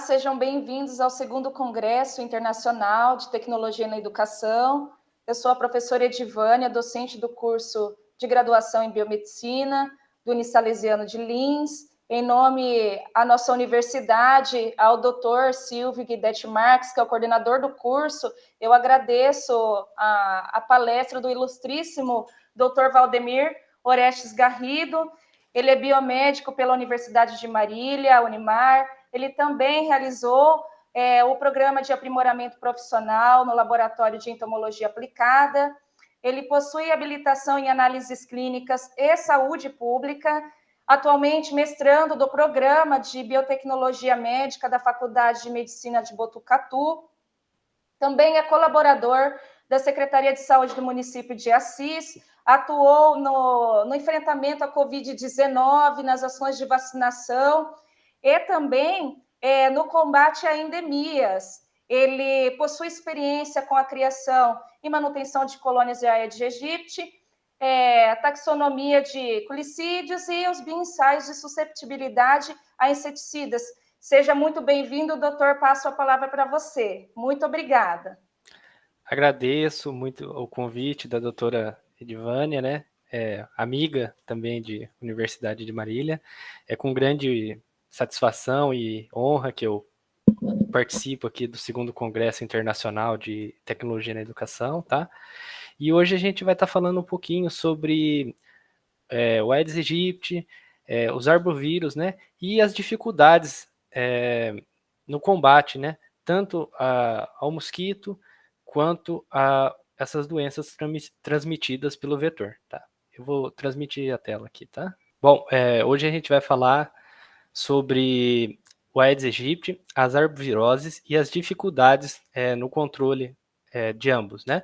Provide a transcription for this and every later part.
sejam bem-vindos ao 2º Congresso Internacional de Tecnologia na Educação. Eu sou a professora Edivânia, docente do curso de graduação em Biomedicina do Unisalesiano de Lins. Em nome à nossa universidade, ao Dr. Silvio Guidetti Marques, que é o coordenador do curso, eu agradeço a palestra do ilustríssimo Dr. Valdemir Orestes Garrido. Ele é biomédico pela Universidade de Marília, Unimar. Ele também realizou o programa de aprimoramento profissional no Laboratório de Entomologia Aplicada. Ele possui habilitação em análises clínicas e saúde pública, atualmente mestrando do programa de biotecnologia médica da Faculdade de Medicina de Botucatu. Também é colaborador da Secretaria de Saúde do município de Assis, atuou no enfrentamento à Covid-19, nas ações de vacinação e também no combate a endemias. Ele possui experiência com a criação e manutenção de colônias de Aedes aegypti, taxonomia de culicídios e os bioensaios de susceptibilidade a inseticidas. Seja muito bem-vindo, doutor. Passo a palavra para você. Muito obrigada. Agradeço muito o convite da doutora Edivânia, né? Amiga também de Universidade de Marília. É com grande satisfação e honra que eu participo aqui do 2º Congresso Internacional de Tecnologia na Educação, tá? E hoje a gente vai estar falando um pouquinho sobre o Aedes aegypti, os arbovírus, né? E as dificuldades no combate, né? Tanto ao mosquito quanto a essas doenças transmitidas pelo vetor, tá? Eu vou transmitir a tela aqui, tá? Bom, hoje a gente vai falar sobre o Aedes aegypti, as arboviroses e as dificuldades no controle de ambos, né?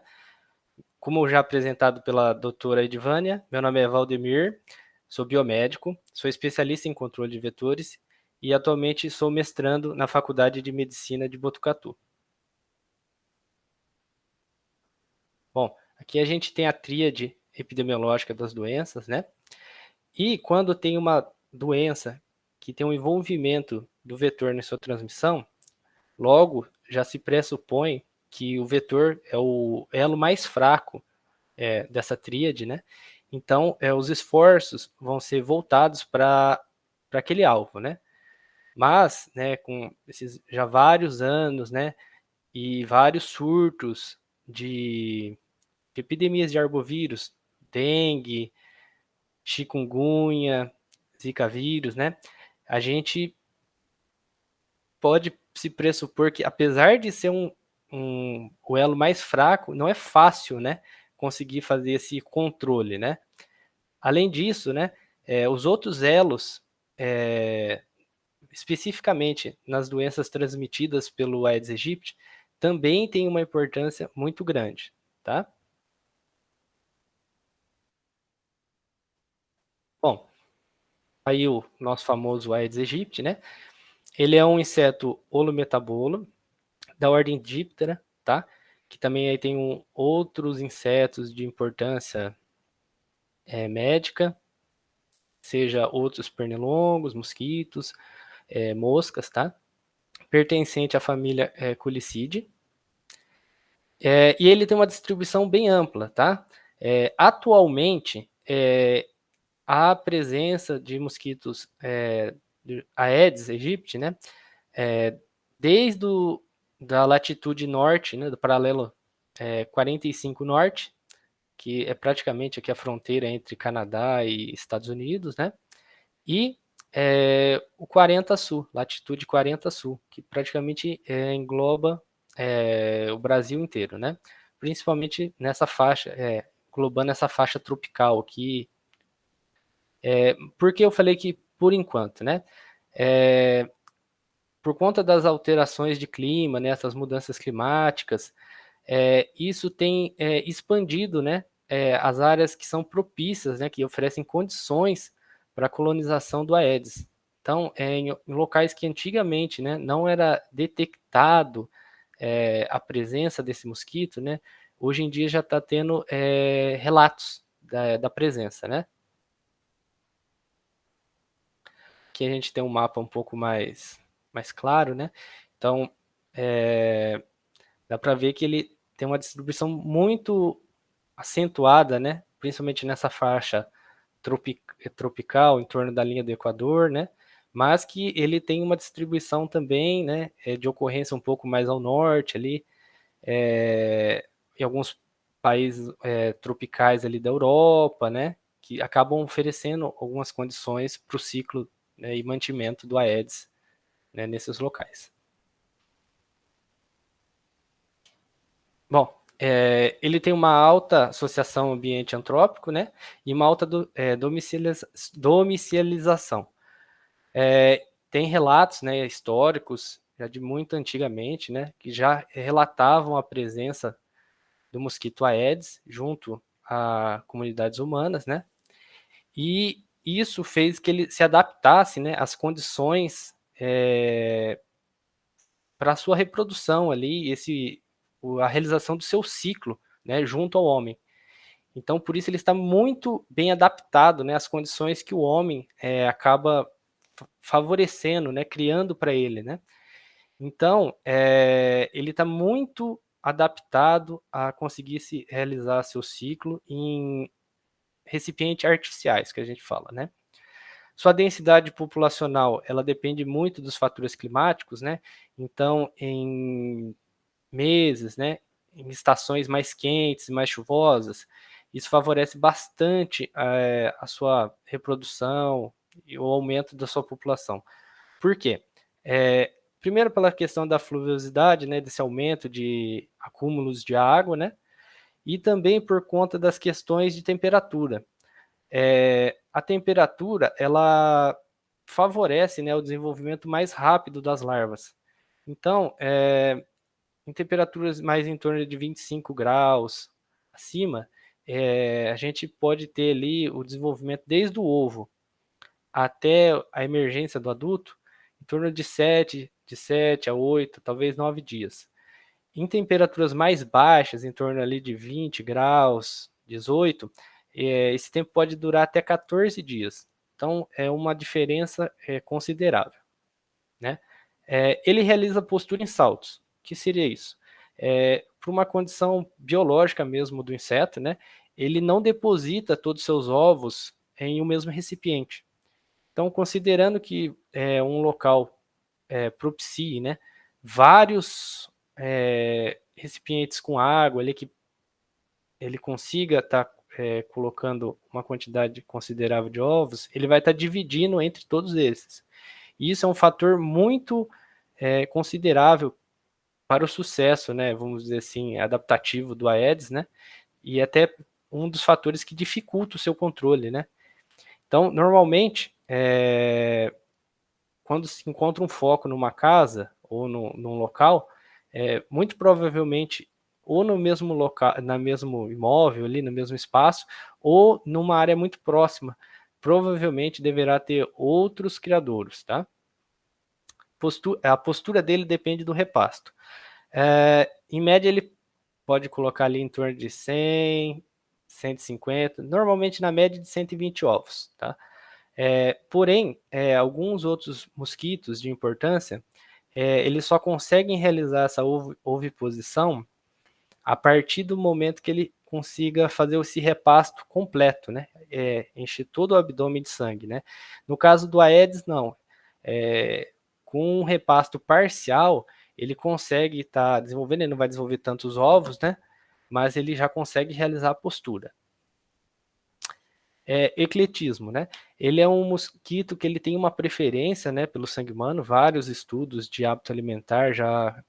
Como já apresentado pela doutora Edivânia, meu nome é Valdemir, sou biomédico, sou especialista em controle de vetores e atualmente sou mestrando na Faculdade de Medicina de Botucatu. Bom, aqui a gente tem a tríade epidemiológica das doenças, né? E quando tem uma doença que tem um envolvimento do vetor na sua transmissão, logo já se pressupõe que o vetor é o elo mais fraco dessa tríade, né? Então, os esforços vão ser voltados para aquele alvo, né? Mas, né, com esses já vários anos, né, e vários surtos de epidemias de arbovírus, dengue, chikungunya, zika vírus, né, a gente pode se pressupor que, apesar de ser o elo mais fraco, não é fácil, né, conseguir fazer esse controle, né. Além disso, né, os outros elos, especificamente nas doenças transmitidas pelo Aedes aegypti, também tem uma importância muito grande, tá? Bom, aí o nosso famoso Aedes aegypti, né? Ele é um inseto holometabolo da ordem Diptera, tá? Que também aí tem outros insetos de importância médica, seja outros pernilongos, mosquitos, moscas, tá? Pertencente à família Culicidae. E ele tem uma distribuição bem ampla, tá? Atualmente, a presença de mosquitos de Aedes aegypti, né? Desde da latitude norte, né, do paralelo 45 norte, que é praticamente aqui a fronteira entre Canadá e Estados Unidos, né? E o 40 sul, latitude 40 sul, que praticamente engloba o Brasil inteiro, né? Principalmente nessa faixa, englobando essa faixa tropical aqui. Por que eu falei que por enquanto, né? Por conta das alterações de clima, né, essas mudanças climáticas, isso tem expandido, né, as áreas que são propícias, né, que oferecem condições para a colonização do Aedes. Então, em locais que antigamente, né, não era detectado a presença desse mosquito, né, hoje em dia já está tendo relatos da presença, né? Aqui a gente tem um mapa um pouco mais mais claro, né? Então, dá para ver que ele tem uma distribuição muito acentuada, né? Principalmente nessa faixa tropical, em torno da linha do Equador, né? Mas que ele tem uma distribuição também, né? De ocorrência um pouco mais ao norte ali, em alguns países tropicais ali da Europa, né? Que acabam oferecendo algumas condições para o ciclo, né, e mantimento do Aedes, né, nesses locais. Bom, ele tem uma alta associação ambiente antrópico, né, e uma alta domicilização. Tem relatos, né, históricos, já de muito antigamente, né, que já relatavam a presença do mosquito Aedes junto a comunidades humanas, né, e isso fez que ele se adaptasse, né, às condições para a sua reprodução ali, a realização do seu ciclo, né, junto ao homem. Então, por isso ele está muito bem adaptado, né, às condições que o homem acaba favorecendo, né, criando para ele, né. Então, ele está muito adaptado a conseguir se realizar seu ciclo em recipientes artificiais, que a gente fala, né. Sua densidade populacional, ela depende muito dos fatores climáticos, né. Então, em meses, né, em estações mais quentes, mais chuvosas, isso favorece bastante a sua reprodução e o aumento da sua população. Por quê? Primeiro pela questão da fluviosidade, né, desse aumento de acúmulos de água, né, e também por conta das questões de temperatura. A temperatura, ela favorece, né, o desenvolvimento mais rápido das larvas. Então, em temperaturas mais em torno de 25 graus acima, a gente pode ter ali o desenvolvimento desde o ovo até a emergência do adulto, em torno de 7 a 8, talvez 9 dias. Em temperaturas mais baixas, em torno ali de 20 graus, 18, esse tempo pode durar até 14 dias. Então, é uma diferença considerável, né? Ele realiza postura em saltos. O que seria isso? Para uma condição biológica mesmo do inseto, né? Ele não deposita todos os seus ovos em um mesmo recipiente. Então, considerando que um local propicie, né, vários recipientes com água ali que ele consiga estar colocando uma quantidade considerável de ovos, ele vai estar dividindo entre todos esses. E isso é um fator muito considerável para o sucesso, né, vamos dizer assim, adaptativo do Aedes, né, e até um dos fatores que dificulta o seu controle, né. Então, normalmente, quando se encontra um foco numa casa ou num local, muito provavelmente ou no mesmo local, no mesmo imóvel ali, no mesmo espaço, ou numa área muito próxima, provavelmente deverá ter outros criadouros, tá? A postura dele depende do repasto. Em média, ele pode colocar ali em torno de 100, 150, normalmente na média de 120 ovos, tá? Porém, alguns outros mosquitos de importância, eles só conseguem realizar essa oviposição a partir do momento que ele consiga fazer esse repasto completo, né? Encher todo o abdômen de sangue, né? No caso do Aedes, não. Com um repasto parcial, ele consegue estar desenvolvendo, ele não vai desenvolver tantos ovos, né? Mas ele já consegue realizar a postura. Ecletismo, né? Ele é um mosquito que ele tem uma preferência, né, pelo sangue humano. Vários estudos de hábito alimentar já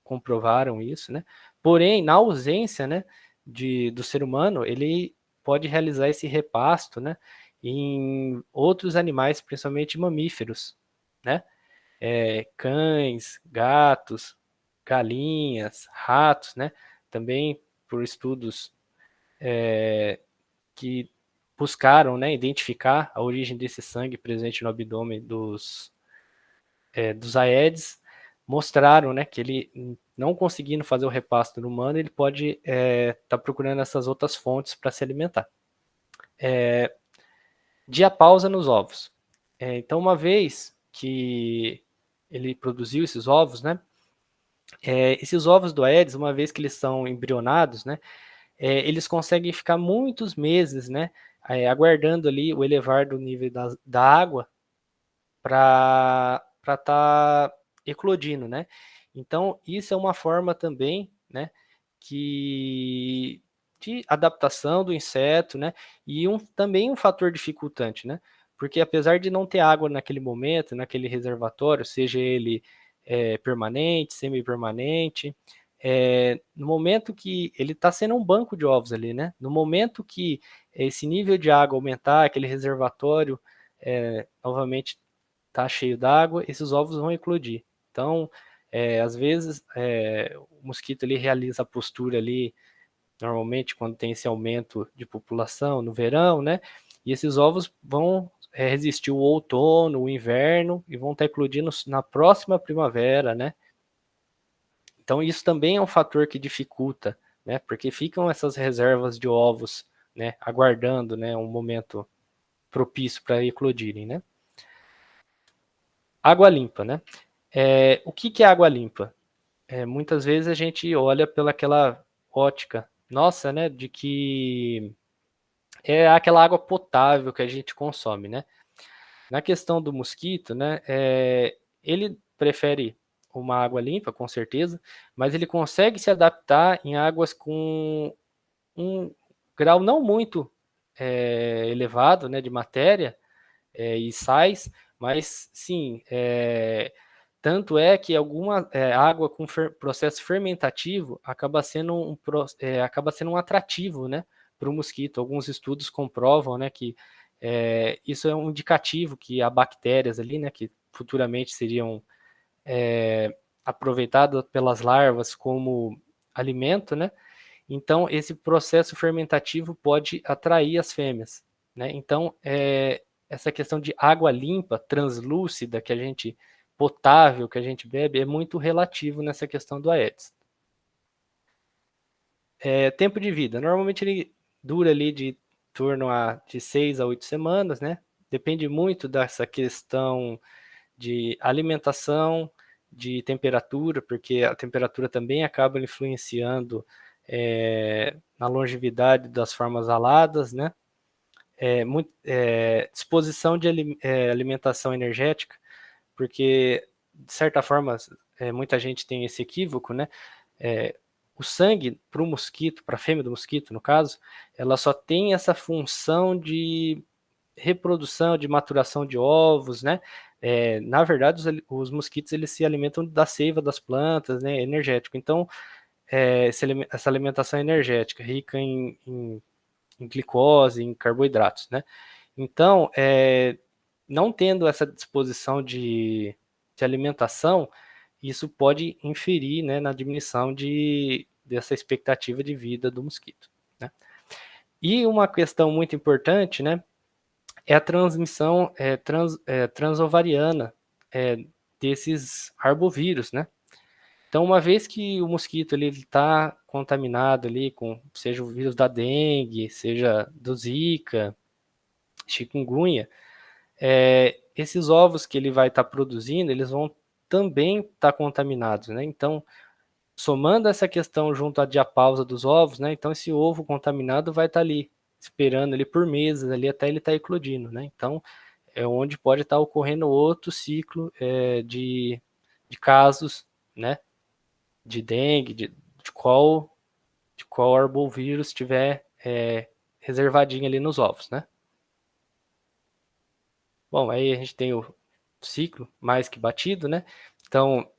comprovaram isso, né? Porém, na ausência, né, do ser humano, ele pode realizar esse repasto, né, em outros animais, principalmente mamíferos, né? Cães, gatos, galinhas, ratos, né? Também por estudos que buscaram, né, identificar a origem desse sangue presente no abdômen dos Aedes, mostraram, né, que ele, não conseguindo fazer o repasto no humano, ele pode estar procurando essas outras fontes para se alimentar. Diapausa nos ovos. Então, uma vez que ele produziu esses ovos, né? Esses ovos do Aedes, uma vez que eles são embrionados, né? Eles conseguem ficar muitos meses, né? Aguardando ali o elevar do nível da água para estar eclodindo, né? Então, isso é uma forma também, né, de adaptação do inseto, né, e também um fator dificultante, né, porque apesar de não ter água naquele momento, naquele reservatório, seja ele permanente, semi-permanente, no momento que ele está sendo um banco de ovos ali, né, no momento que esse nível de água aumentar, aquele reservatório novamente tá cheio d'água, esses ovos vão eclodir. Então, às vezes, o mosquito ele realiza a postura ali, normalmente quando tem esse aumento de população no verão, né? E esses ovos vão resistir o outono, o inverno e vão estar eclodindo na próxima primavera, né? Então, isso também é um fator que dificulta, né? Porque ficam essas reservas de ovos, né? Aguardando, né? Um momento propício para eclodirem, né? Água limpa, né? O que é água limpa? Muitas vezes a gente olha pelaquela ótica nossa, né, de que é aquela água potável que a gente consome, né? Na questão do mosquito, né, ele prefere uma água limpa, com certeza, mas ele consegue se adaptar em águas com um grau não muito elevado, né, de matéria, e sais, mas sim, tanto é que alguma água com processo fermentativo acaba sendo um atrativo, né, para o mosquito. Alguns estudos comprovam, né, que isso é um indicativo que há bactérias ali, né, que futuramente seriam aproveitadas pelas larvas como alimento, né? Então esse processo fermentativo pode atrair as fêmeas, né? Então essa questão de água limpa, translúcida, potável que a gente bebe, é muito relativo nessa questão do Aedes. Tempo de vida, normalmente ele dura ali de torno de 6 a 8 semanas, né? Depende muito dessa questão de alimentação, de temperatura, porque a temperatura também acaba influenciando na longevidade das formas aladas, né? Disposição de alimentação energética, porque, de certa forma, muita gente tem esse equívoco, né? O sangue para o mosquito, para a fêmea do mosquito, no caso, ela só tem essa função de reprodução, de maturação de ovos, né? Na verdade, os mosquitos eles se alimentam da seiva das plantas, né? Energético. Então, essa alimentação energética, rica em glicose, em carboidratos, né? Então, não tendo essa disposição de alimentação, isso pode inferir, né, na diminuição dessa expectativa de vida do mosquito, né? E uma questão muito importante, né, é a transmissão transovariana desses arbovírus, né? Então, uma vez que o mosquito ele está contaminado ali com, seja o vírus da dengue, seja do Zika, chikungunya, esses ovos que ele vai estar produzindo, eles vão também estar contaminados, né? Então, somando essa questão junto à diapausa dos ovos, né? Então, esse ovo contaminado vai estar ali, esperando ali por meses, ali até ele estar eclodindo, né? Então, é onde pode estar ocorrendo outro ciclo de casos, né? De dengue, de qual arbovírus estiver reservadinho ali nos ovos, né? Bom, aí a gente tem o ciclo mais que batido, né? Então,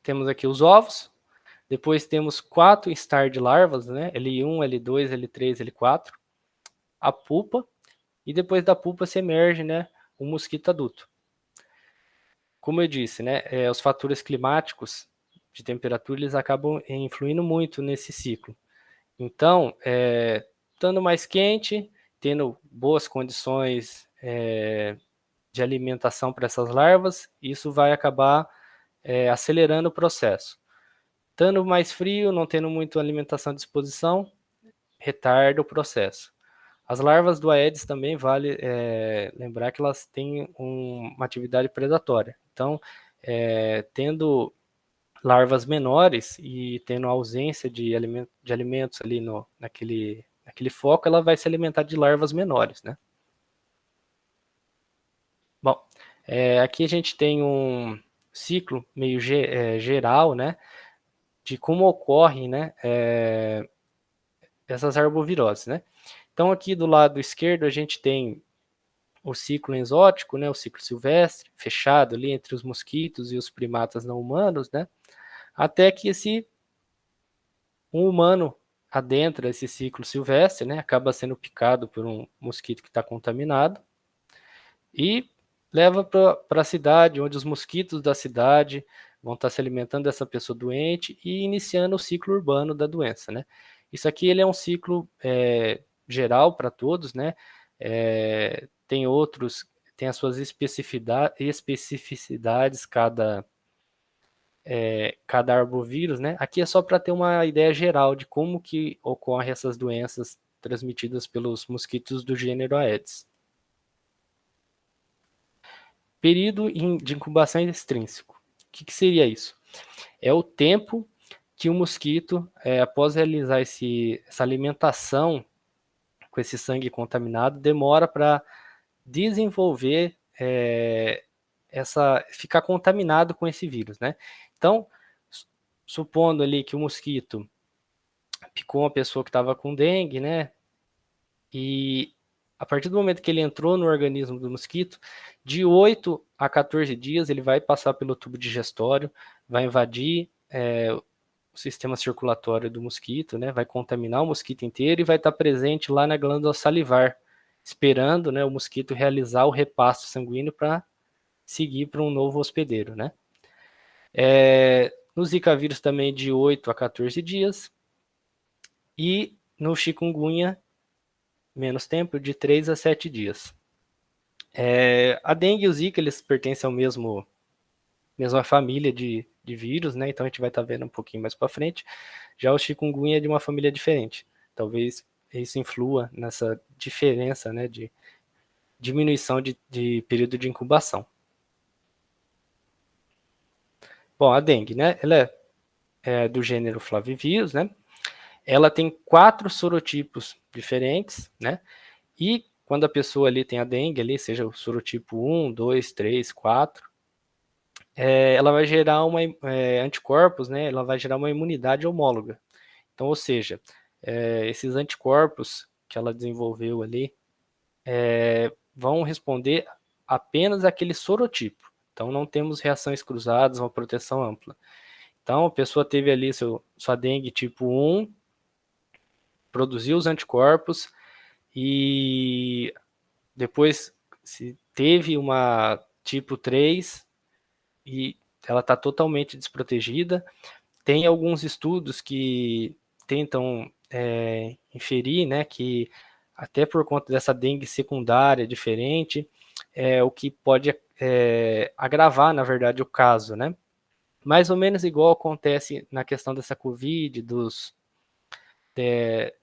temos aqui os ovos, depois temos 4 estar de larvas, né? L1, L2, L3, L4, a pupa, e depois da pupa se emerge, né, um mosquito adulto. Como eu disse, né, os fatores climáticos de temperatura eles acabam influindo muito nesse ciclo. Então, estando mais quente, tendo boas condições de alimentação para essas larvas, isso vai acabar acelerando o processo. Estando mais frio, não tendo muita alimentação à disposição, retarda o processo. As larvas do Aedes também vale lembrar que elas têm uma atividade predatória. Então, tendo larvas menores e tendo ausência de alimentos ali naquele foco, ela vai se alimentar de larvas menores, né? Bom, aqui a gente tem um ciclo meio geral, né, de como ocorrem, né, essas arboviroses, né? Então aqui do lado esquerdo a gente tem o ciclo exótico, né, o ciclo silvestre, fechado ali entre os mosquitos e os primatas não humanos, né? Até que um humano adentra esse ciclo silvestre, né, acaba sendo picado por um mosquito que está contaminado e leva para a cidade, onde os mosquitos da cidade vão estar se alimentando dessa pessoa doente e iniciando o ciclo urbano da doença, né? Isso aqui ele é um ciclo geral para todos, né? Tem outros, tem as suas especificidades cada arbovírus, né? Aqui é só para ter uma ideia geral de como que ocorrem essas doenças transmitidas pelos mosquitos do gênero Aedes. Período de incubação extrínseco. O que seria isso? É o tempo que o mosquito, após realizar essa alimentação com esse sangue contaminado, demora para desenvolver ficar contaminado com esse vírus, né? Então, supondo ali que o mosquito picou uma pessoa que estava com dengue, né? E a partir do momento que ele entrou no organismo do mosquito, de 8 a 14 dias ele vai passar pelo tubo digestório, vai invadir o sistema circulatório do mosquito, né? Vai contaminar o mosquito inteiro e vai estar presente lá na glândula salivar, esperando, né, o mosquito realizar o repasto sanguíneo para seguir para um novo hospedeiro, né? No Zika vírus também de 8 a 14 dias e no chikungunya menos tempo, de 3 a 7 dias. A dengue e o zika, eles pertencem ao mesma família de vírus, né? Então a gente vai estar vendo um pouquinho mais para frente. Já o chikungunya é de uma família diferente. Talvez isso influa nessa diferença, né, de diminuição de período de incubação. Bom, a dengue, né? Ela é do gênero Flavivírus, né? Ela tem 4 sorotipos diferentes, né? E quando a pessoa ali tem a dengue, ali, seja o sorotipo 1, 2, 3, 4, ela vai gerar anticorpos, né? Ela vai gerar uma imunidade homóloga. Então, ou seja, esses anticorpos que ela desenvolveu ali vão responder apenas àquele sorotipo. Então, não temos reações cruzadas, uma proteção ampla. Então, a pessoa teve ali sua dengue tipo 1, produziu os anticorpos e depois se teve uma tipo 3 e ela está totalmente desprotegida. Tem alguns estudos que tentam inferir, né, que até por conta dessa dengue secundária diferente, o que pode agravar, na verdade, o caso, né? Mais ou menos igual acontece na questão dessa Covid,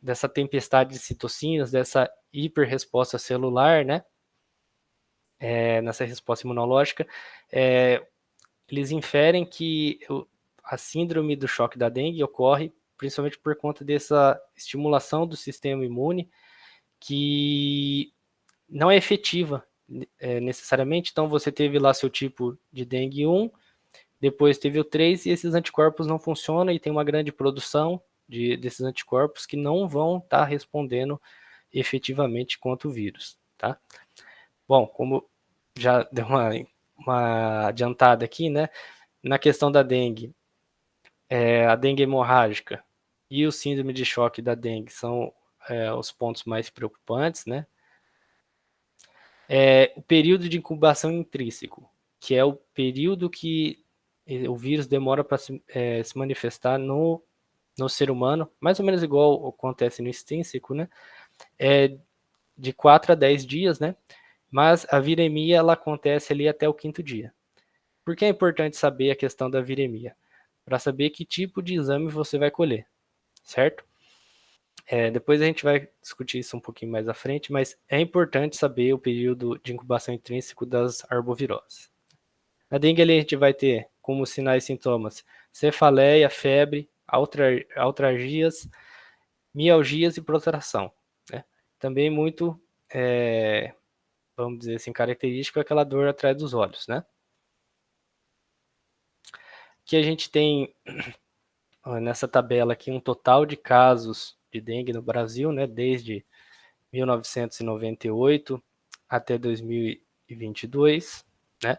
dessa tempestade de citocinas, dessa hiperresposta celular, né? Nessa resposta imunológica, eles inferem que a síndrome do choque da dengue ocorre principalmente por conta dessa estimulação do sistema imune que não é efetiva necessariamente. Então, você teve lá seu tipo de dengue 1, depois teve o 3 e esses anticorpos não funcionam e tem uma grande produção desses anticorpos que não vão estar respondendo efetivamente contra o vírus, tá? Bom, como já deu uma adiantada aqui, né? Na questão da dengue, a dengue hemorrágica e o síndrome de choque da dengue são os pontos mais preocupantes, né? O período de incubação intrínseco, que é o período que o vírus demora para se manifestar no ser humano, mais ou menos igual acontece no extrínseco, né? De 4 a 10 dias, né? Mas a viremia ela acontece ali até o 5º dia. Por que é importante saber a questão da viremia? Para saber que tipo de exame você vai colher, certo? Depois a gente vai discutir isso um pouquinho mais à frente, mas é importante saber o período de incubação intrínseco das arboviroses. Na dengue a gente vai ter como sinais e sintomas cefaleia, febre, altralgias, mialgias e protração. Né? Também muito, vamos dizer assim, característico é aquela dor atrás dos olhos. Né? Que a gente tem nessa tabela aqui um total de casos de dengue no Brasil, né, desde 1998 até 2022, né?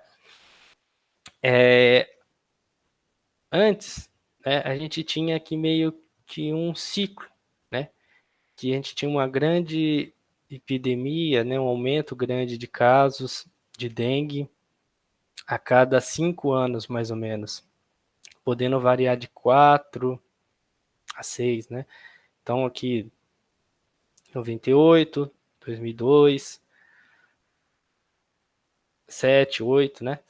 Antes, né, a gente tinha aqui meio que um ciclo, né? Que a gente tinha uma grande epidemia, né, um aumento grande de casos de dengue a cada 5 anos, mais ou menos, podendo variar de 4 a 6, né? Então aqui 98, 2002, 7, 8, né?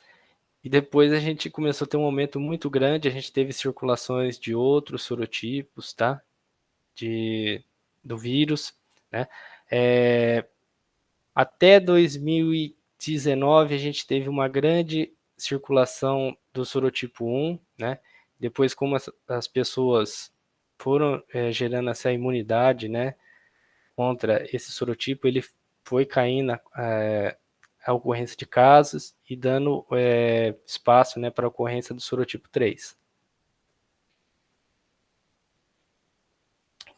E depois a gente começou a ter um aumento muito grande, a gente teve circulações de outros sorotipos, tá? Do vírus, né? Até 2019 a gente teve uma grande circulação do sorotipo 1, né? Depois, como as pessoas foram gerando essa imunidade, né? Contra esse sorotipo, ele foi caindo a ocorrência de casos e dando espaço, né, para a ocorrência do sorotipo 3.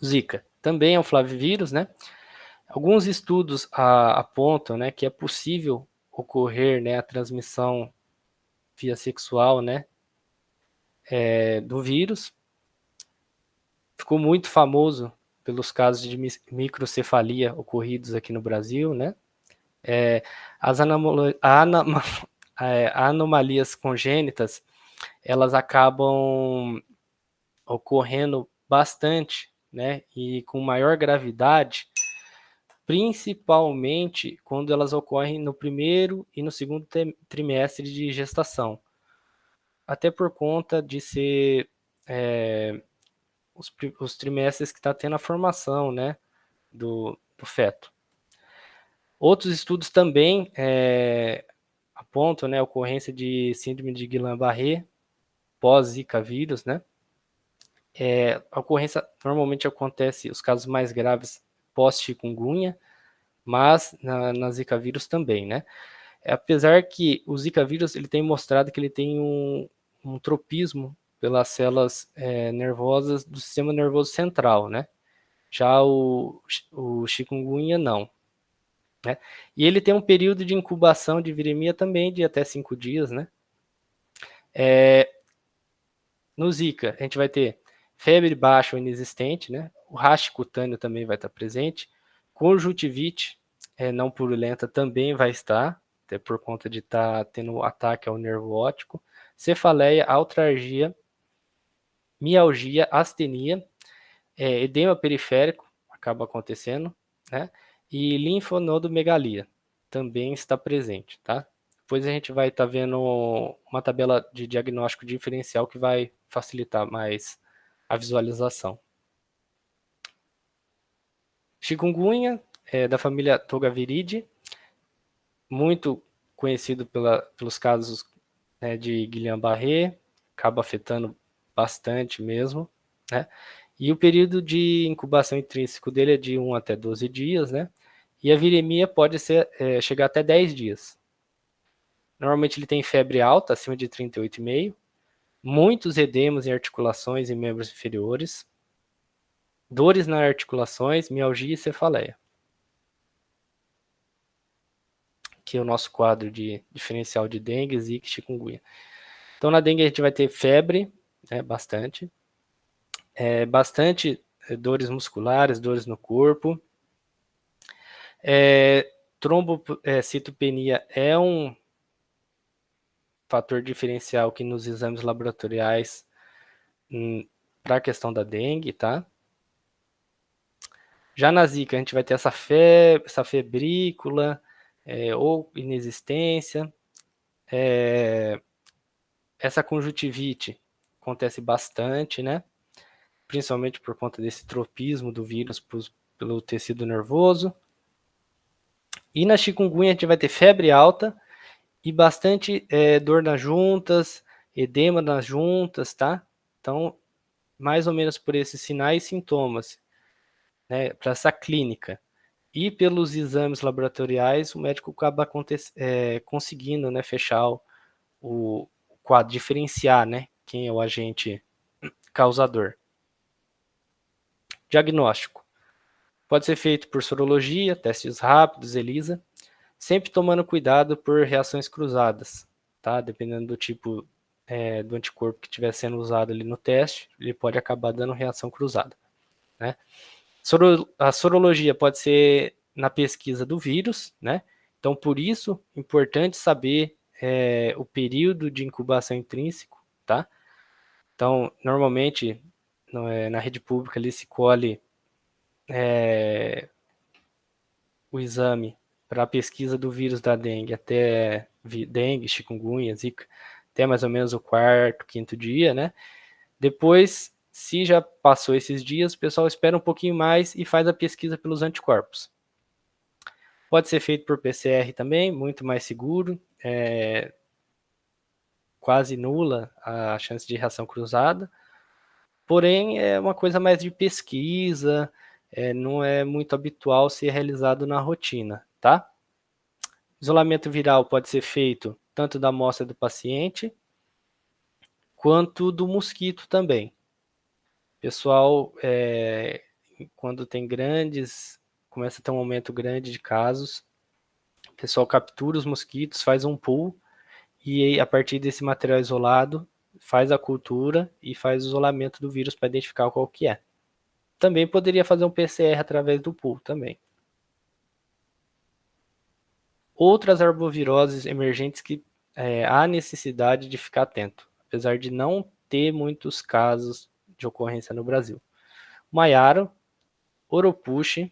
Zika também é um flavivírus, né? Alguns estudos apontam, né, que é possível ocorrer, né, a transmissão via sexual, né, do vírus. Ficou muito famoso pelos casos de microcefalia ocorridos aqui no Brasil, né? As anomalias congênitas, elas acabam ocorrendo bastante, né? E com maior gravidade, principalmente quando elas ocorrem no primeiro e no segundo trimestre de gestação. Até por conta de ser os trimestres que está tendo a formação, né, do feto. Outros estudos também apontam, né, a ocorrência de síndrome de Guillain-Barré pós-Zika vírus, né? A ocorrência normalmente acontece, os casos mais graves pós-chikungunya, mas na Zika vírus também, né? Apesar que o Zika vírus ele tem mostrado que ele tem um tropismo pelas células nervosas do sistema nervoso central, né? Já o chikungunya não. Né? E ele tem um período de incubação de viremia também de até 5 dias, né? No Zika, a gente vai ter febre baixa ou inexistente, né? O rash cutâneo também vai estar presente. Conjuntivite não purulenta também vai estar, até por conta de estar tendo ataque ao nervo óptico. Cefaleia, altralgia, mialgia, astenia, edema periférico acaba acontecendo, né? E linfonodomegalia também está presente, tá? Depois a gente vai estar vendo uma tabela de diagnóstico diferencial que vai facilitar mais a visualização. Chikungunya, da família Togaviridae, muito conhecido pelos casos de Guillain-Barré, acaba afetando bastante mesmo, né? E o período de incubação intrínseco dele é de 1 até 12 dias, né? E a viremia pode chegar até 10 dias. Normalmente ele tem febre alta, acima de 38,5, muitos edemas em articulações e membros inferiores, dores nas articulações, mialgia e cefaleia. Aqui é o nosso quadro de diferencial de dengue, zika e chikungunya. Então na dengue a gente vai ter febre, né, bastante, bastante dores musculares, dores no corpo. Trombocitopenia é um fator diferencial que nos exames laboratoriais para a questão da dengue, tá? Já na zika, a gente vai ter essa febrícula ou inexistência. Essa conjuntivite acontece bastante, né? principalmente por conta desse tropismo do vírus pelo tecido nervoso. E na chikungunya a gente vai ter febre alta e bastante dor nas juntas, edema nas juntas, tá? Então, mais ou menos por esses sinais e sintomas, né, para essa clínica. E pelos exames laboratoriais, o médico acaba conseguindo, né, fechar o quadro, diferenciar, né, quem é o agente causador. Diagnóstico. Pode ser feito por sorologia, testes rápidos, ELISA, sempre tomando cuidado por reações cruzadas, tá? Dependendo do tipo do anticorpo que estiver sendo usado ali no teste, ele pode acabar dando reação cruzada, né? A sorologia pode ser na pesquisa do vírus, né? Então, por isso, importante saber o período de incubação intrínseco, tá? Então, normalmente, na rede pública, ali se colhe o exame para a pesquisa do vírus da dengue até dengue, chikungunya, zika, até mais ou menos o quarto, quinto dia, né? Depois, se já passou esses dias, o pessoal espera um pouquinho mais e faz a pesquisa pelos anticorpos. Pode ser feito por PCR também, muito mais seguro, quase nula a chance de reação cruzada, porém é uma coisa mais de pesquisa, não é muito habitual ser realizado na rotina, tá? Isolamento viral pode ser feito tanto da amostra do paciente, quanto do mosquito também. Pessoal, quando tem começa a ter um aumento grande de casos, o pessoal captura os mosquitos, faz um pool, e a partir desse material isolado, faz a cultura e faz o isolamento do vírus para identificar qual que é. Também poderia fazer um PCR através do pool também. Outras arboviroses emergentes que há necessidade de ficar atento, apesar de não ter muitos casos de ocorrência no Brasil. Maiaro, Oropuche,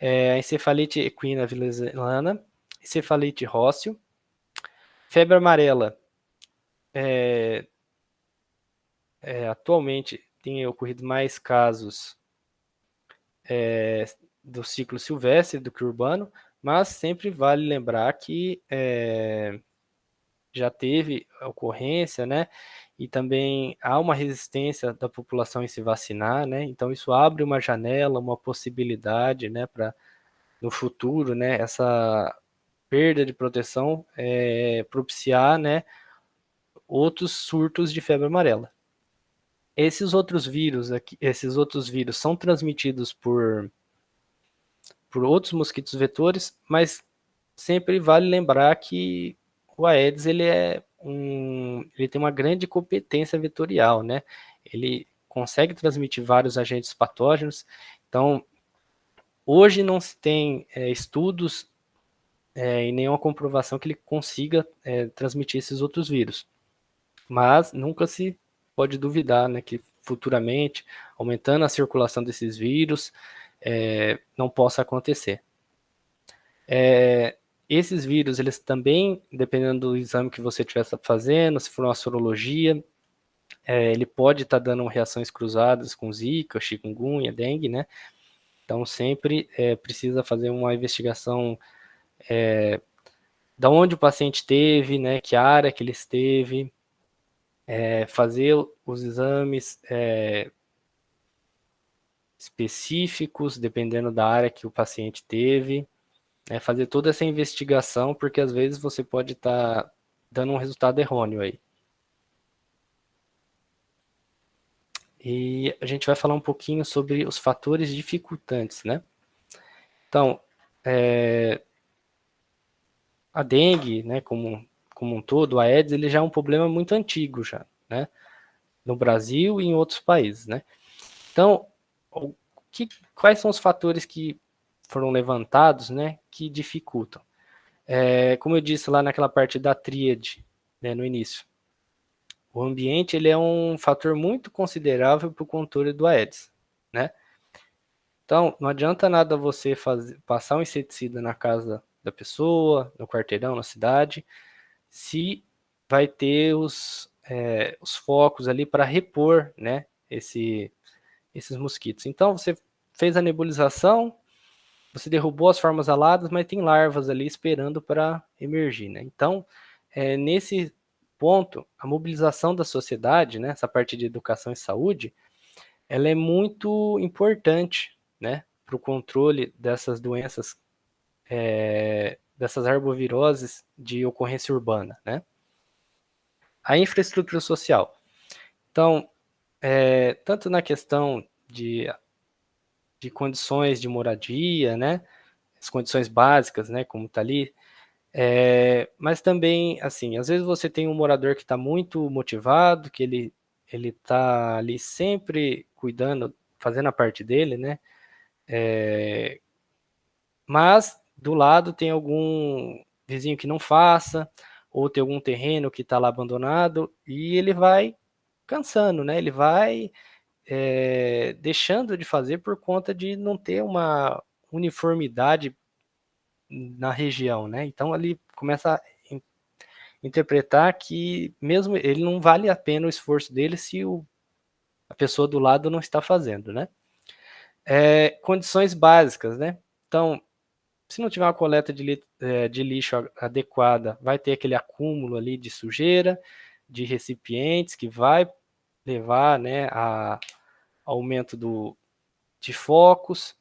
a encefalite equina venezuelana, encefalite rósseo, febre amarela. Atualmente tem ocorrido mais casos do ciclo silvestre do que urbano, mas sempre vale lembrar que já teve ocorrência, né? E também há uma resistência da população em se vacinar, né? Então isso abre uma janela, uma possibilidade, né, para no futuro, né, essa perda de proteção propiciar, né, outros surtos de febre amarela. Esses outros vírus são transmitidos por outros mosquitos vetores, mas sempre vale lembrar que o Aedes ele tem uma grande competência vetorial, né? Ele consegue transmitir vários agentes patógenos. Então, hoje não se tem estudos e nenhuma comprovação que ele consiga transmitir esses outros vírus. Mas nunca se pode duvidar, né, que futuramente, aumentando a circulação desses vírus, não possa acontecer. Esses vírus, eles também, dependendo do exame que você estiver fazendo, se for uma sorologia, ele pode estar dando reações cruzadas com zika, chikungunya, dengue, né? Então, sempre precisa fazer uma investigação da onde o paciente esteve, né? Que área que ele esteve, fazer os exames específicos, dependendo da área que o paciente teve, fazer toda essa investigação, porque às vezes você pode estar dando um resultado errôneo aí. E a gente vai falar um pouquinho sobre os fatores dificultantes, né? Então, a dengue, né, como um todo, a Aedes, ele já é um problema muito antigo já, né? No Brasil e em outros países, né? Então, quais são os fatores que foram levantados, né, que dificultam? Como eu disse lá naquela parte da tríade, né, no início, o ambiente ele é um fator muito considerável para o controle do Aedes, né? Então, não adianta nada você passar um inseticida na casa da pessoa, no quarteirão, na cidade, se vai ter os focos ali para repor, né, esses mosquitos. Então, você fez a nebulização, você derrubou as formas aladas, mas tem larvas ali esperando para emergir, né? Então, nesse ponto, a mobilização da sociedade, né, essa parte de educação e saúde, ela é muito importante, né, para o controle dessas doenças, dessas arboviroses de ocorrência urbana, né? A infraestrutura social. Então, tanto na questão de condições de moradia, né, as condições básicas, né, como está ali, mas também, assim, às vezes você tem um morador que está muito motivado, que ele está ali sempre cuidando, fazendo a parte dele, né, mas do lado tem algum vizinho que não faça, ou tem algum terreno que está lá abandonado, e ele vai cansando, né, ele vai deixando de fazer por conta de não ter uma uniformidade na região, né? Então ele começa a interpretar que mesmo ele não vale a pena o esforço dele se a pessoa do lado não está fazendo, né? Condições básicas, né? Então, se não tiver uma coleta de lixo adequada, vai ter aquele acúmulo ali de sujeira, de recipientes que vai levar, né, a aumento de focos,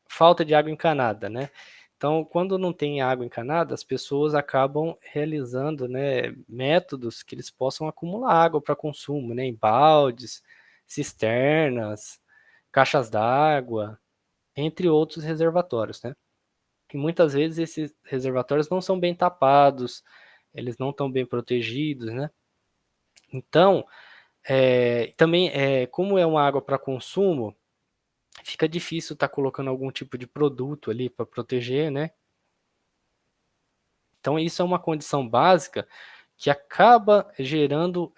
falta de água encanada, né? Então, quando não tem água encanada, as pessoas acabam realizando, né, métodos que eles possam acumular água para consumo, né, em baldes, cisternas, caixas d'água, entre outros reservatórios, né? E muitas vezes esses reservatórios não são bem tapados, eles não estão bem protegidos, né? Então, também, como é uma água para consumo, fica difícil estar colocando algum tipo de produto ali para proteger, né? Então, isso é uma condição básica que acaba gerando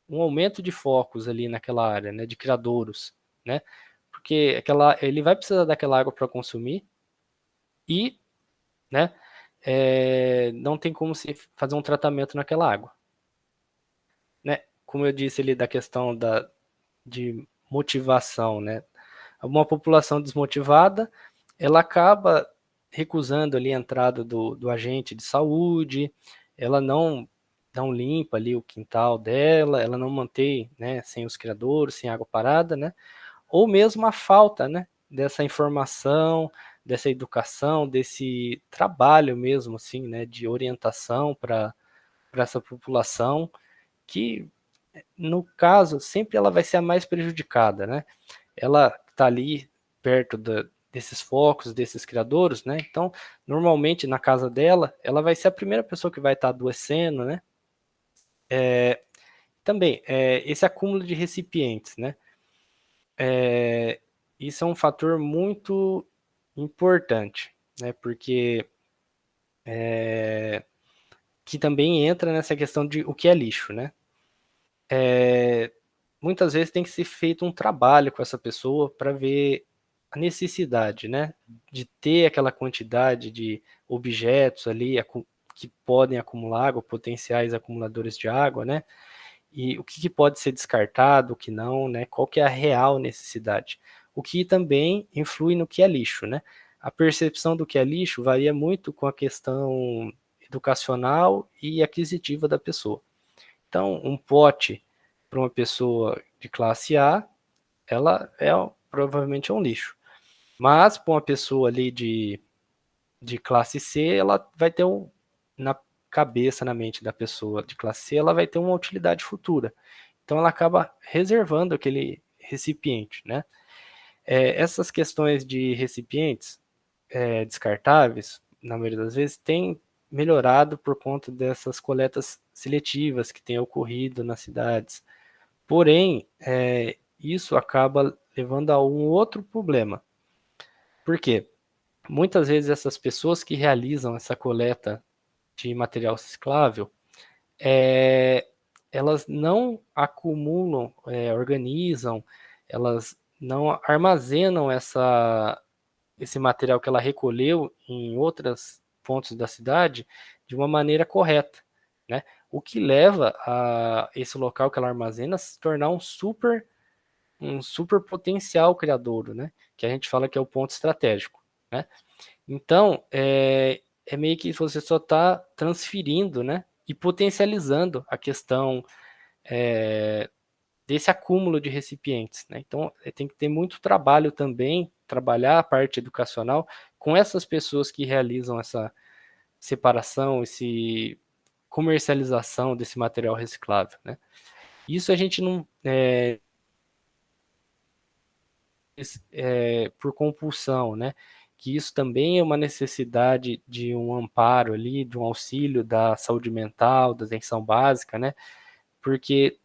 um aumento de focos ali naquela área, né, de criadouros, né? Porque ele vai precisar daquela água para consumir e, né, não tem como se fazer um tratamento naquela água, né? Como eu disse ali da questão de motivação, né? Uma população desmotivada, ela acaba recusando ali a entrada do agente de saúde, ela não limpa ali o quintal dela, ela não mantém, né, sem os criadouros, sem água parada, né? Ou mesmo a falta, né, dessa informação, dessa educação, desse trabalho mesmo, assim, né, de orientação para essa população, que no caso sempre ela vai ser a mais prejudicada, né? Ela está ali perto desses focos, desses criadouros, né? Então, normalmente na casa dela, ela vai ser a primeira pessoa que vai estar adoecendo, né? Também, esse acúmulo de recipientes, né? Isso é um fator muito importante, né? Porque que também entra nessa questão de o que é lixo, né? Muitas vezes tem que ser feito um trabalho com essa pessoa para ver a necessidade, né, de ter aquela quantidade de objetos ali que podem acumular água, potenciais acumuladores de água, né, e o que pode ser descartado, o que não, né, qual que é a real necessidade. O que também influi no que é lixo, né. A percepção do que é lixo varia muito com a questão educacional e aquisitiva da pessoa. Então, um pote para uma pessoa de classe A, ela provavelmente é um lixo. Mas para uma pessoa ali de classe C, ela vai ter na cabeça, na mente da pessoa de classe C, ela vai ter uma utilidade futura. Então ela acaba reservando aquele recipiente, né? Essas questões de recipientes descartáveis, na maioria das vezes, tem melhorado por conta dessas coletas seletivas que têm ocorrido nas cidades. Porém, isso acaba levando a um outro problema. Por quê? Muitas vezes essas pessoas que realizam essa coleta de material reciclável, elas não acumulam, organizam, elas não armazenam esse material que ela recolheu em outros pontos da cidade de uma maneira correta, né? o que leva a esse local que ela armazena se tornar um super potencial criadouro, né? Que a gente fala que é o ponto estratégico, né? Então, é meio que você só está transferindo, né? E potencializando a questão desse acúmulo de recipientes, né? Então, tem que ter muito trabalho também, trabalhar a parte educacional com essas pessoas que realizam essa separação, esse comercialização desse material reciclável, né? Isso a gente não por compulsão, né? Que isso também é uma necessidade de um amparo ali, de um auxílio da saúde mental, da atenção básica, né? Porque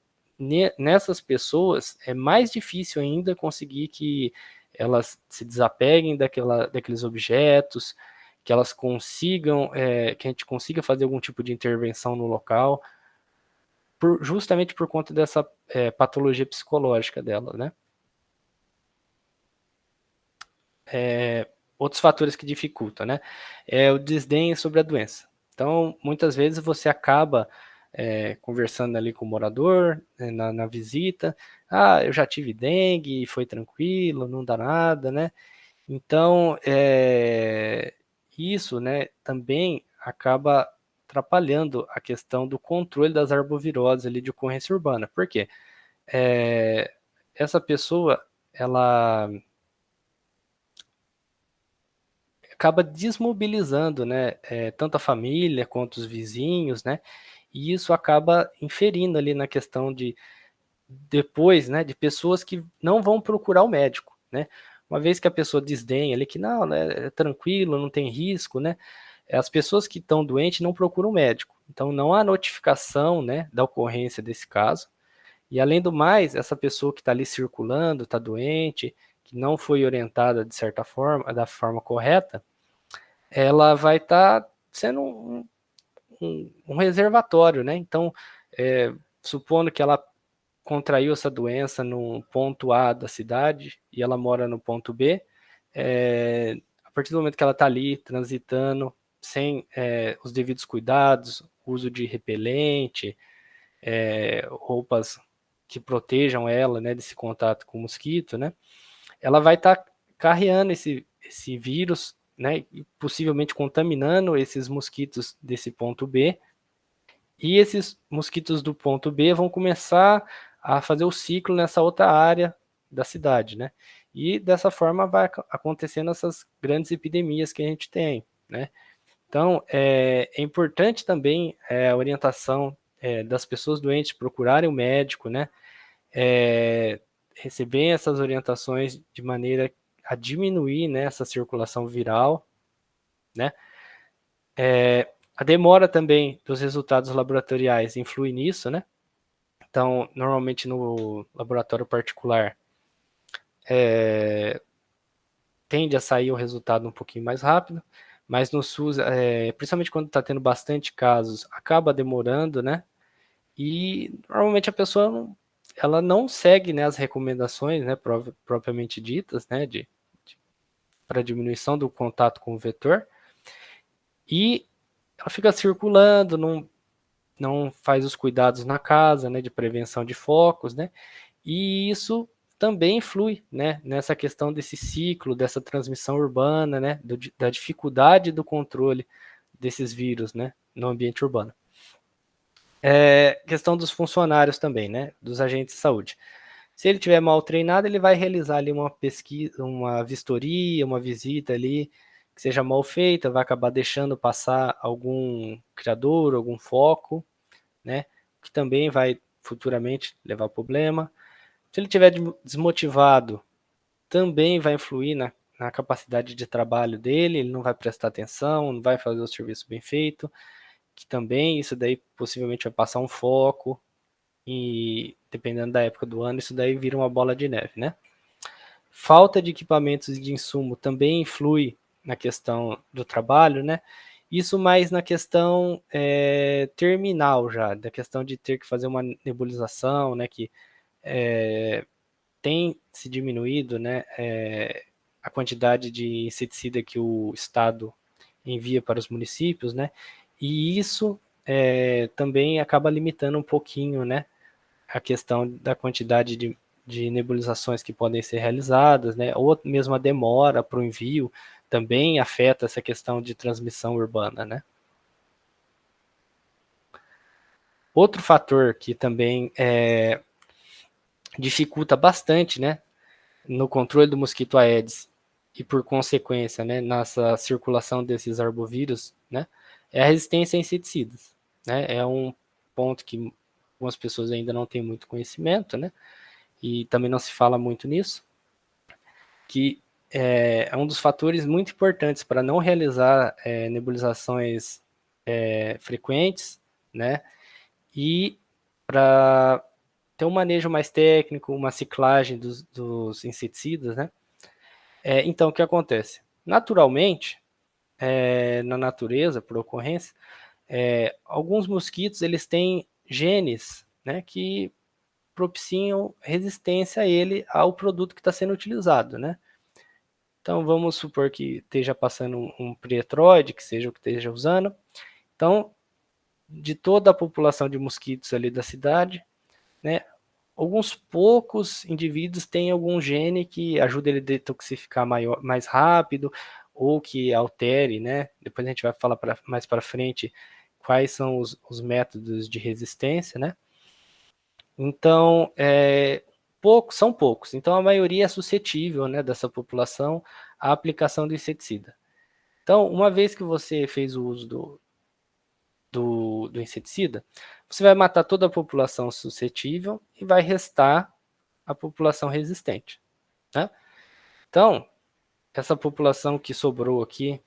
nessas pessoas é mais difícil ainda conseguir que elas se desapeguem daqueles objetos, que elas consigam, que a gente consiga fazer algum tipo de intervenção no local, justamente por conta dessa patologia psicológica dela, né? Outros fatores que dificultam, né? É o desdém sobre a doença. Então, muitas vezes você acaba conversando ali com o morador, na visita, eu já tive dengue, foi tranquilo, não dá nada, né? Então, isso, né, também acaba atrapalhando a questão do controle das arboviroses ali de ocorrência urbana. Por quê? Essa pessoa, ela acaba desmobilizando, né, tanto a família quanto os vizinhos, né, e isso acaba inferindo ali na questão de depois, né, de pessoas que não vão procurar o médico, né, uma vez que a pessoa desdenha ali que não, né, é tranquilo, não tem risco, né, as pessoas que estão doentes não procuram o médico, então não há notificação, né, da ocorrência desse caso, e além do mais, essa pessoa que está ali circulando, está doente, que não foi orientada de certa forma, da forma correta, ela vai estar sendo um reservatório, né? Então, supondo que ela contraiu essa doença no ponto A da cidade e ela mora no ponto B, a partir do momento que ela está ali transitando sem os devidos cuidados, uso de repelente, roupas que protejam ela, né, desse contato com o mosquito, né? Ela vai estar carreando esse vírus, né, e possivelmente contaminando esses mosquitos desse ponto B, e esses mosquitos do ponto B vão começar a fazer o ciclo nessa outra área da cidade, né? E dessa forma vai acontecendo essas grandes epidemias que a gente tem, né? Então, é importante também a orientação das pessoas doentes procurarem o médico, né? Receberem essas orientações de maneira a diminuir, né, essa circulação viral, né? A demora também dos resultados laboratoriais influi nisso, né? Então, normalmente no laboratório particular tende a sair o resultado um pouquinho mais rápido, mas no SUS, principalmente quando está tendo bastante casos, acaba demorando, né? E normalmente a pessoa ela não segue, né, as recomendações, né, propriamente ditas, né, para diminuição do contato com o vetor, e ela fica circulando, não faz os cuidados na casa, né, de prevenção de focos, né, e isso também influi, né, nessa questão desse ciclo, dessa transmissão urbana, né, da dificuldade do controle desses vírus, né, no ambiente urbano. Questão dos funcionários também, né, dos agentes de saúde. Se ele tiver mal treinado, ele vai realizar ali uma pesquisa, uma vistoria, uma visita ali que seja mal feita, vai acabar deixando passar algum criador, algum foco, né, que também vai futuramente levar a problema. Se ele tiver desmotivado, também vai influir na capacidade de trabalho dele, ele não vai prestar atenção, não vai fazer o serviço bem feito, que também isso daí possivelmente vai passar um foco, e dependendo da época do ano, isso daí vira uma bola de neve, né? Falta de equipamentos e de insumo também influi na questão do trabalho, né? Isso mais na questão terminal já, da questão de ter que fazer uma nebulização, né? Que tem se diminuído, né? A quantidade de inseticida que o Estado envia para os municípios, né? E isso também acaba limitando um pouquinho, né, a questão da quantidade de nebulizações que podem ser realizadas, né, ou mesmo a demora para o envio também afeta essa questão de transmissão urbana, né. Outro fator que também dificulta bastante, né, no controle do mosquito Aedes e por consequência, né, nessa circulação desses arbovírus, né, é a resistência a inseticidas, né, é um ponto que algumas pessoas ainda não têm muito conhecimento, né, e também não se fala muito nisso, que é um dos fatores muito importantes para não realizar nebulizações frequentes, né, e para ter um manejo mais técnico, uma ciclagem dos inseticidas, né? Então, o que acontece? Naturalmente, na natureza, por ocorrência, alguns mosquitos eles têm genes, né, que propiciam resistência a ele, ao produto que está sendo utilizado, né? Então, vamos supor que esteja passando um piretroide, que seja o que esteja usando. Então, de toda a população de mosquitos ali da cidade, né, alguns poucos indivíduos têm algum gene que ajuda ele a detoxificar mais rápido, ou que altere, né? Depois a gente vai falar mais para frente quais são os métodos de resistência, né? Então, são poucos. Então, a maioria é suscetível, né, dessa população à aplicação do inseticida. Então, uma vez que você fez o uso do inseticida, você vai matar toda a população suscetível e vai restar a população resistente, né? Então, essa população que sobrou aqui,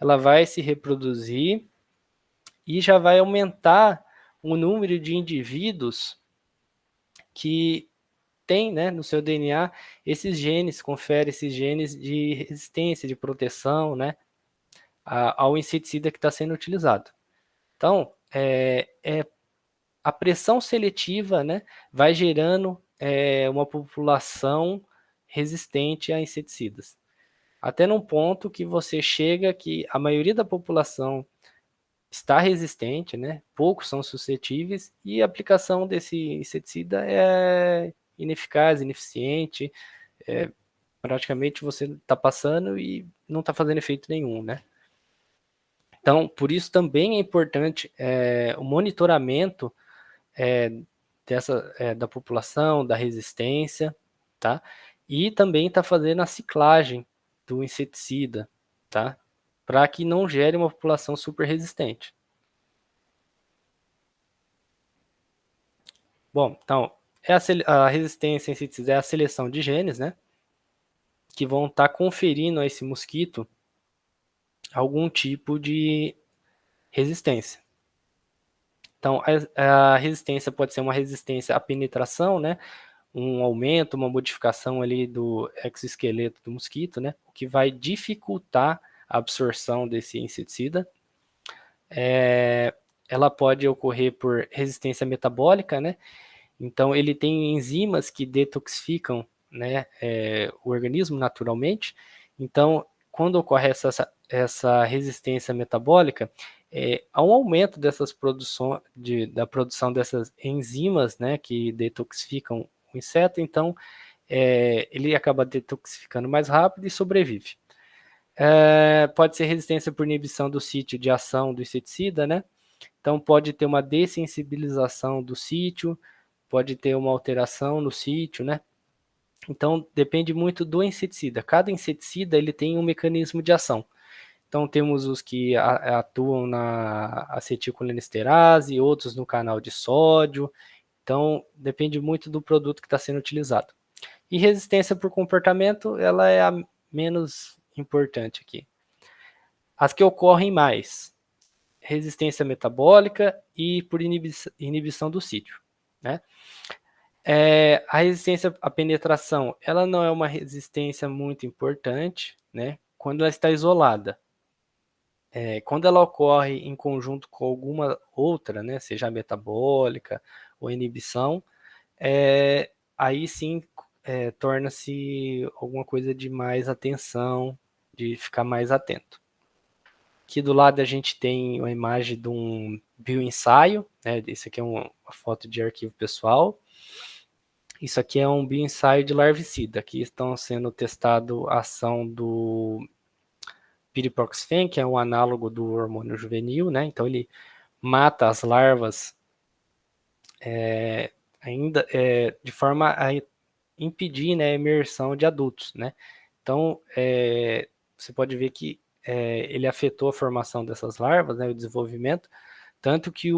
ela vai se reproduzir e já vai aumentar o número de indivíduos que tem, né, no seu DNA esses genes, confere esses genes de resistência, de proteção, né, ao inseticida que está sendo utilizado. Então, a pressão seletiva, né, vai gerando uma população resistente a inseticidas. Até num ponto que você chega que a maioria da população está resistente, né? Poucos são suscetíveis e a aplicação desse inseticida é ineficaz, ineficiente. Praticamente você está passando e não está fazendo efeito nenhum, né? Então, por isso também é importante o monitoramento da população, da resistência, tá? E também está fazendo a ciclagem do inseticida, tá? Para que não gere uma população super resistente. Bom, então, a resistência a inseticidas é a seleção de genes, né? Que vão estar conferindo a esse mosquito algum tipo de resistência. Então, a resistência pode ser uma resistência à penetração, né? Um aumento, uma modificação ali do exoesqueleto do mosquito, né? O que vai dificultar a absorção desse inseticida. Ela pode ocorrer por resistência metabólica, né? Então, ele tem enzimas que detoxificam, né, o organismo naturalmente. Então, quando ocorre essa resistência metabólica, há um aumento da produção dessas enzimas, né, que detoxificam o inseto. Então, ele acaba detoxificando mais rápido e sobrevive. Pode ser resistência por inibição do sítio de ação do inseticida, né? Então, pode ter uma dessensibilização do sítio, pode ter uma alteração no sítio, né? Então, depende muito do inseticida. Cada inseticida ele tem um mecanismo de ação. Então, temos os que atuam na acetilcolinesterase, outros no canal de sódio. Então, depende muito do produto que está sendo utilizado. E resistência por comportamento, ela é a menos importante aqui. As que ocorrem mais, resistência metabólica e por inibição do sítio, né? A resistência à penetração, ela não é uma resistência muito importante, né? Quando ela está isolada. Quando ela ocorre em conjunto com alguma outra, né? Seja a metabólica ou inibição, aí sim torna-se alguma coisa de mais atenção, de ficar mais atento. Aqui do lado a gente tem uma imagem de um bioensaio, né? Esse aqui é uma foto de arquivo pessoal. Isso aqui é um bioensaio de larvicida. Aqui estão sendo testado a ação do piriproxfen, que é um análogo do hormônio juvenil, né? Então ele mata as larvas ainda de forma a impedir, né, a emersão de adultos, né? Então você pode ver que ele afetou a formação dessas larvas, né, o desenvolvimento, tanto que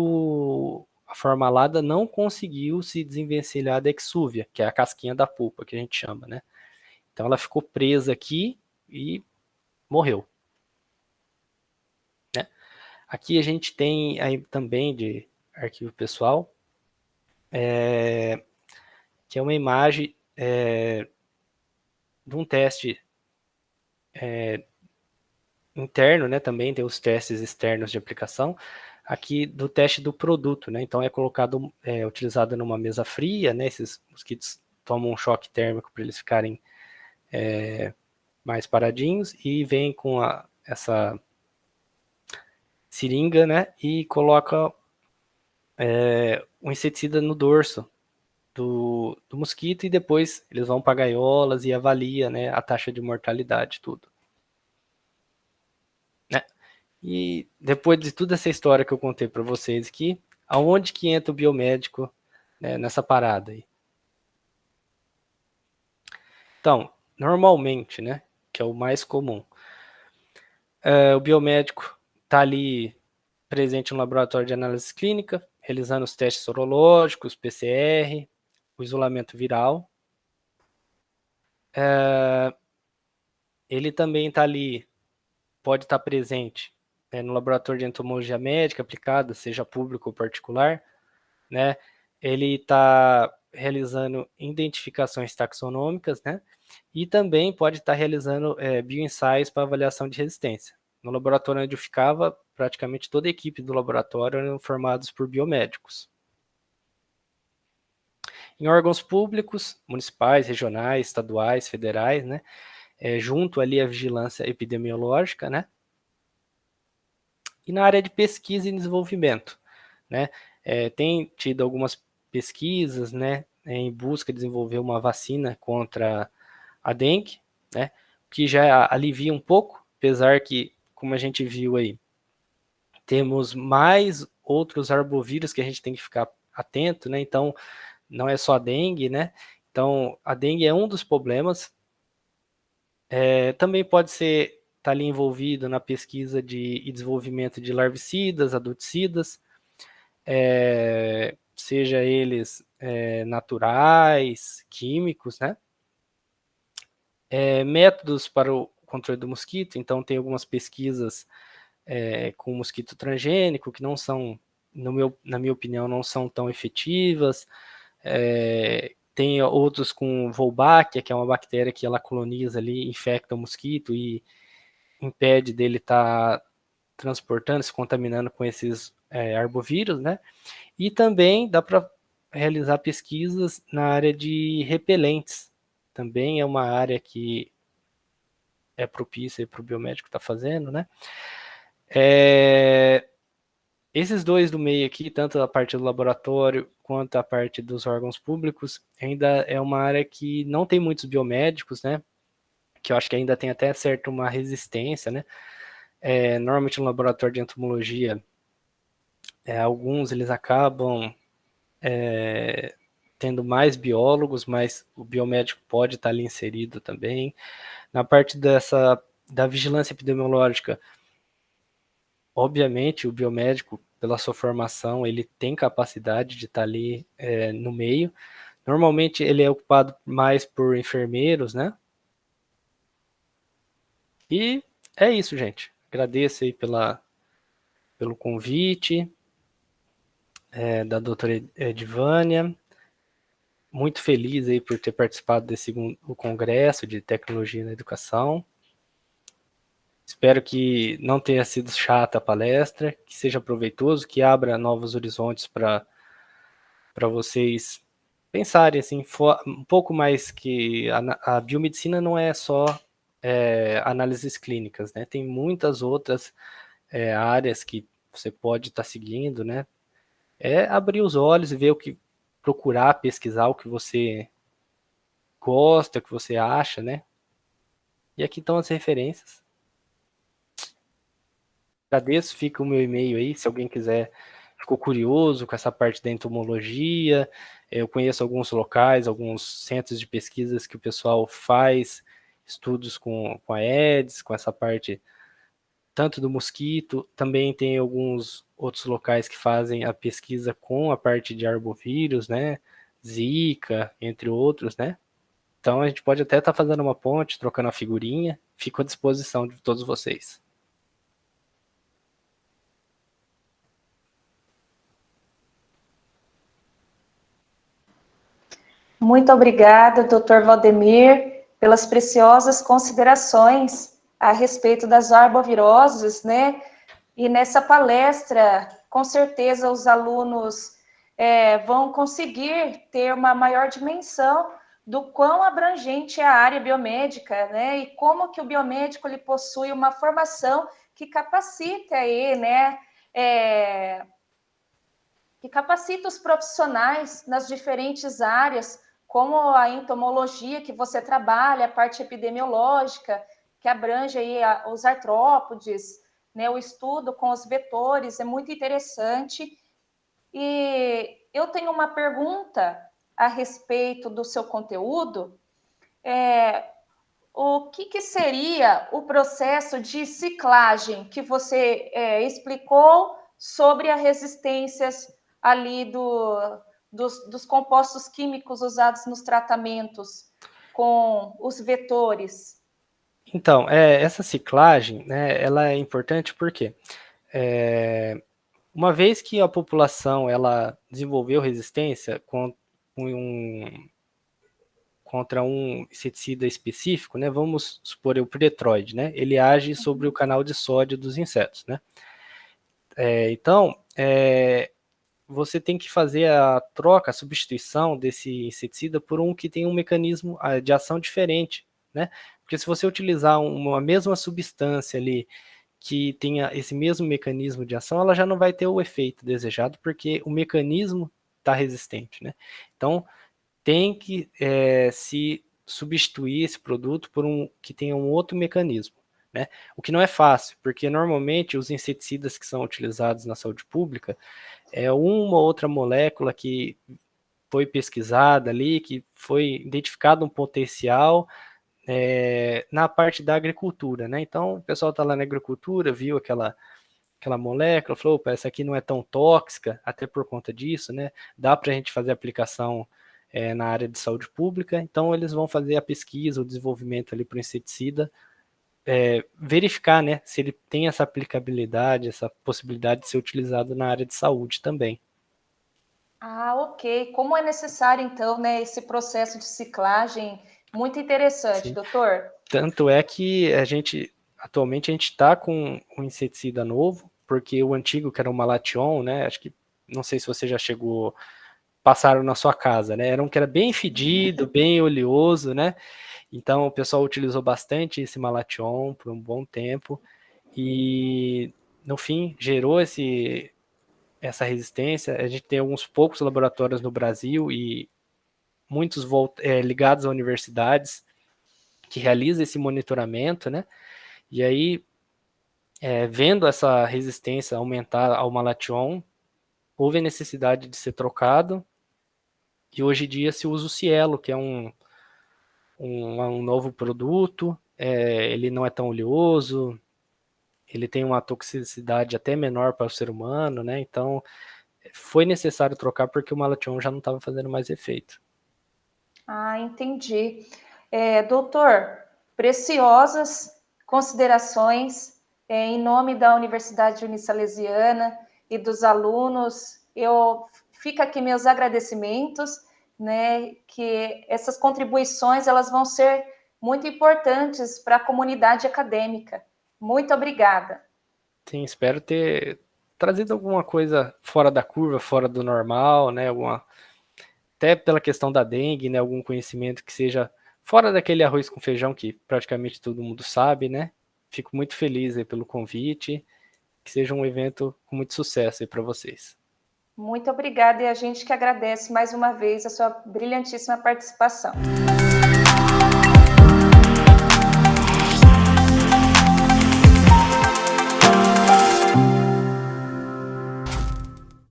a forma alada não conseguiu se desenvencilhar da exúvia, que é a casquinha da polpa, que a gente chama, né? Então ela ficou presa aqui e morreu. Né? Aqui a gente tem aí também de arquivo pessoal, que é uma imagem de um teste interno, né? Também tem os testes externos de aplicação. Aqui do teste do produto, né? Então é colocado, utilizado numa mesa fria, né? Esses mosquitos tomam um choque térmico para eles ficarem mais paradinhos e vem com essa seringa, né? E coloca um inseticida no dorso do mosquito e depois eles vão para gaiolas e avalia, né, a taxa de mortalidade, tudo. Né? E depois de toda essa história que eu contei para vocês aqui, aonde que entra o biomédico, né, nessa parada aí? Então, normalmente, né, que é o mais comum, o biomédico está ali presente no laboratório de análise clínica, realizando os testes sorológicos, PCR, o isolamento viral. Ele também está ali, pode estar presente, né, no laboratório de entomologia médica aplicada, seja público ou particular, né? Ele está realizando identificações taxonômicas, né? E também pode estar realizando bioensaios para avaliação de resistência. No laboratório onde eu ficava, praticamente toda a equipe do laboratório eram formados por biomédicos. Em órgãos públicos, municipais, regionais, estaduais, federais, né? Junto ali à vigilância epidemiológica, né? E na área de pesquisa e desenvolvimento, né? Tem tido algumas pesquisas, né, em busca de desenvolver uma vacina contra a dengue, né, que já alivia um pouco, apesar que, como a gente viu aí, temos mais outros arbovírus que a gente tem que ficar atento, né, então não é só a dengue, né, então a dengue é um dos problemas, também pode ser tá ali envolvido na pesquisa e desenvolvimento de larvicidas, adulticidas, seja eles naturais, químicos, né? Métodos para o controle do mosquito, então tem algumas pesquisas com mosquito transgênico que não são, na minha opinião, não são tão efetivas. Tem outros com Wolbachia, que é uma bactéria que ela coloniza ali, infecta o mosquito e impede dele estar transportando, se contaminando com esses arbovírus, né? E também dá para realizar pesquisas na área de repelentes. Também é uma área que é propícia para o biomédico estar fazendo, né? Esses dois do meio aqui, tanto a parte do laboratório quanto a parte dos órgãos públicos, ainda é uma área que não tem muitos biomédicos, né? Que eu acho que ainda tem até certo uma resistência, né? Normalmente no laboratório de entomologia, alguns eles acabam tendo mais biólogos, mas o biomédico pode estar ali inserido também. Na parte da vigilância epidemiológica, obviamente o biomédico, pela sua formação, ele tem capacidade de estar ali no meio. Normalmente ele é ocupado mais por enfermeiros, né? E é isso, gente. Agradeço aí pelo convite da doutora Edivânia. Muito feliz aí por ter participado desse congresso de tecnologia na educação. Espero que não tenha sido chata a palestra, que seja proveitoso, que abra novos horizontes para vocês pensarem assim, um pouco mais que a biomedicina não é só análises clínicas, né? Tem muitas outras áreas que você pode estar seguindo, né? É abrir os olhos e ver o que procurar, pesquisar o que você gosta, o que você acha, né? E aqui estão as referências. Agradeço, fica o meu e-mail aí, se alguém quiser, ficou curioso com essa parte da entomologia. Eu conheço alguns locais, alguns centros de pesquisas que o pessoal faz estudos com a Aedes, com essa parte tanto do mosquito, também tem alguns outros locais que fazem a pesquisa com a parte de arbovírus, né? Zika, entre outros, né? Então a gente pode até estar fazendo uma ponte, trocando a figurinha. Fico à disposição de todos vocês. Muito obrigada, doutor Valdemir, pelas preciosas considerações a respeito das arboviroses, né? E nessa palestra, com certeza, os alunos vão conseguir ter uma maior dimensão do quão abrangente é a área biomédica, né? E como que o biomédico ele possui uma formação que capacita aí, né? Que capacita os profissionais nas diferentes áreas, como a entomologia que você trabalha, a parte epidemiológica, que abrange aí os artrópodes, né, o estudo com os vetores, é muito interessante. E eu tenho uma pergunta a respeito do seu conteúdo. O que seria o processo de ciclagem que você explicou sobre as resistências ali dos compostos químicos usados nos tratamentos com os vetores? Então, essa ciclagem, né, ela é importante porque uma vez que a população ela desenvolveu resistência contra um inseticida específico, né, vamos supor o piretroide, né, ele age sobre o canal de sódio dos insetos, né. Então, você tem que fazer a troca, a substituição desse inseticida por um que tem um mecanismo de ação diferente, né? Porque se você utilizar uma mesma substância ali que tenha esse mesmo mecanismo de ação, ela já não vai ter o efeito desejado, porque o mecanismo está resistente, né? Então, tem que se substituir esse produto por um que tenha um outro mecanismo, né? O que não é fácil, porque normalmente os inseticidas que são utilizados na saúde pública é uma ou outra molécula que foi pesquisada ali, que foi identificado um potencial na parte da agricultura, né? Então, o pessoal está lá na agricultura, viu aquela molécula, falou, opa, essa aqui não é tão tóxica, até por conta disso, né? Dá para a gente fazer aplicação na área de saúde pública, então eles vão fazer a pesquisa, o desenvolvimento ali para o inseticida, verificar, né, se ele tem essa aplicabilidade, essa possibilidade de ser utilizado na área de saúde também. Ah, ok. Como é necessário, então, né, esse processo de ciclagem? Muito interessante, Sim. doutor. Tanto é que atualmente a gente está com um inseticida novo, porque o antigo, que era o Malation, né, acho que, não sei se você já chegou, passaram na sua casa, né, era um que era bem fedido, bem oleoso, né, então o pessoal utilizou bastante esse Malation por um bom tempo, e no fim gerou essa resistência. A gente tem alguns poucos laboratórios no Brasil e muitos ligados a universidades que realizam esse monitoramento, né? E aí, vendo essa resistência aumentar ao Malation, houve a necessidade de ser trocado e hoje em dia se usa o Cielo, que é um novo produto, ele não é tão oleoso, ele tem uma toxicidade até menor para o ser humano, né? Então, foi necessário trocar porque o Malation já não estava fazendo mais efeito. Ah, entendi. Doutor, preciosas considerações em nome da Universidade Unisalesiana e dos alunos. Fica aqui meus agradecimentos, né? Que essas contribuições elas vão ser muito importantes para a comunidade acadêmica. Muito obrigada. Sim, espero ter trazido alguma coisa fora da curva, fora do normal, né? Até pela questão da dengue, né? Algum conhecimento que seja fora daquele arroz com feijão que praticamente todo mundo sabe, né? Fico muito feliz aí pelo convite que seja um evento com muito sucesso aí para vocês. Muito obrigada, e a gente que agradece mais uma vez a sua brilhantíssima participação.